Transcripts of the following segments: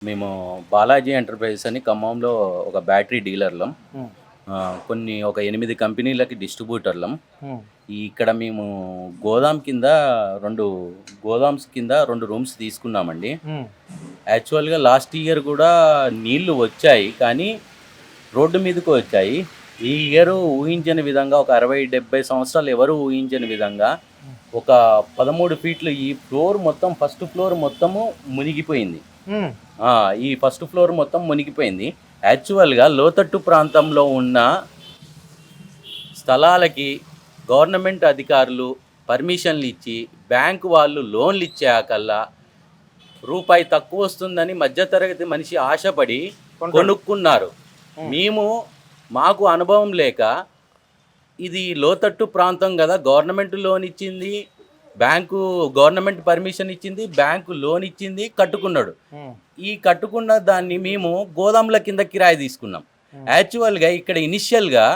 మేము బాలాజీ ఎంటర్ప్రైజెస్ అని ఖమ్మంలో ఒక బ్యాటరీ డీలర్లం. హ్మ్. కొన్ని ఒక 8 కంపెనీలకి డిస్ట్రిబ్యూటర్లం. హ్మ్. ఇక్కడ మేము గోదామ్స్ కింద 2 రూమ్స్ తీసుకున్నామండి. హ్మ్. యాక్చువల్‌గా లాస్ట్ ఇయర్ కూడా నీళ్లు వచ్చాయి, కానీ రోడ్డు మీదకు వచ్చాయి. ఈ ఇయర్ ఊహించని విధంగా ఒక 60, 70 సంవత్సరాలు ఎవరు ఊహించని విధంగా ఒక 13 ఫీట్లు ఈ ఫ్లోర్ మొత్తం, ఫస్ట్ ఫ్లోర్ మొత్తము మునిగిపోయింది. హ్మ్. ఈ ఫస్ట్ ఫ్లోర్ మొత్తం మునిగిపోయింది. యాక్చువల్‌గా లోతట్టు ప్రాంతంలో ఉన్న స్థలాలకి గవర్నమెంట్ అధికారులు పర్మిషన్లు ఇచ్చి, బ్యాంకు వాళ్ళు లోన్లు ఇచ్చాకల్లా రూపాయి తక్కువ వస్తుందని మధ్యతరగతి మనిషి ఆశపడి కొనుక్కున్నారు. మాకు అనుభవం లేక, ఇది లోతట్టు ప్రాంతం కదా, గవర్నమెంట్ లోన్ ఇచ్చింది, గవర్నమెంట్ పర్మిషన్ ఇచ్చింది, బ్యాంకు లోన్ ఇచ్చింది, కట్టుకున్నాడు. ఈ కట్టుకున్న దాన్ని మేము గోదాముల కింద కిరాయి తీసుకున్నాం. యాక్చువల్గా ఇక్కడ ఇనిషియల్గా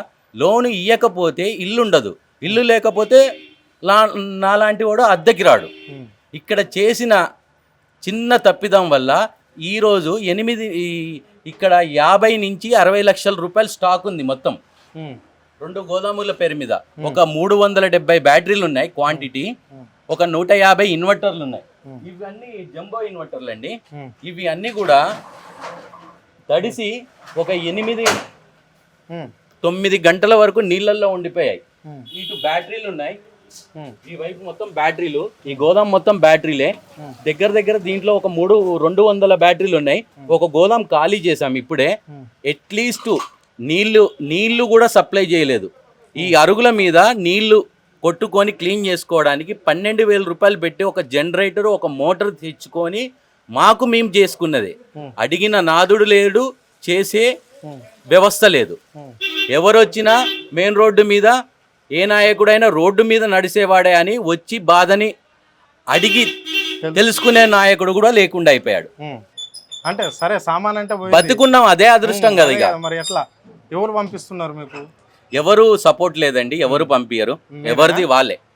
లోన్ ఇవ్వకపోతే ఇల్లు ఉండదు, ఇల్లు లేకపోతే నాలాంటి వాడు అద్దెకి రాడు. ఇక్కడ చేసిన చిన్న తప్పిదం వల్ల ఈరోజు ఇక్కడ 50 నుంచి 60 లక్షల రూపాయల స్టాక్ ఉంది మొత్తం. 2 గోదాముల పేరు మీద ఒక 370 బ్యాటరీలు ఉన్నాయి క్వాంటిటీ, ఒక 150 ఇన్వర్టర్లు ఉన్నాయి. ఇవన్నీ జంబో ఇన్వర్టర్లు అండి. ఇవి అన్నీ కూడా తడిసి ఒక 8-9 గంటల వరకు నీళ్ళల్లో ఉండిపోయాయి. ఇటు బ్యాటరీలు ఉన్నాయి, ఈ వైపు మొత్తం బ్యాటరీలు, ఈ గోదాం మొత్తం బ్యాటరీలే. దగ్గర దీంట్లో ఒక 200 బ్యాటరీలు ఉన్నాయి. ఒక గోదాం ఖాళీ చేసాం ఇప్పుడే. అట్లీస్ట్ నీళ్లు కూడా సప్లై చేయలేదు. ఈ అరుగుల మీద నీళ్లు కొట్టుకొని క్లీన్ చేసుకోవడానికి 12,000 రూపాయలు పెట్టి ఒక జనరేటర్, ఒక మోటార్ తెచ్చుకొని మేము చేసుకున్నది. అడిగిన నాదుడు లేడు, చేసే వ్యవస్థ లేదు. ఎవరొచ్చినా మెయిన్ రోడ్డు మీద, ఏ నాయకుడైనా రోడ్డు మీద నడిచేవాడే అని వచ్చి బాధని అడిగి తెలుసుకునే నాయకుడు కూడా లేకుండా అయిపోయాడు. అంటే సరే, సామాన్ అంటే బతుకున్నాం, అదే అదృష్టం కదా. ఇక మరి ఎట్లా, ఎవరు పంపిస్తున్నారు మీకు? ఎవరు సపోర్ట్ లేదండి, ఎవరు పంపించరు, ఎవరిది వాళ్ళే.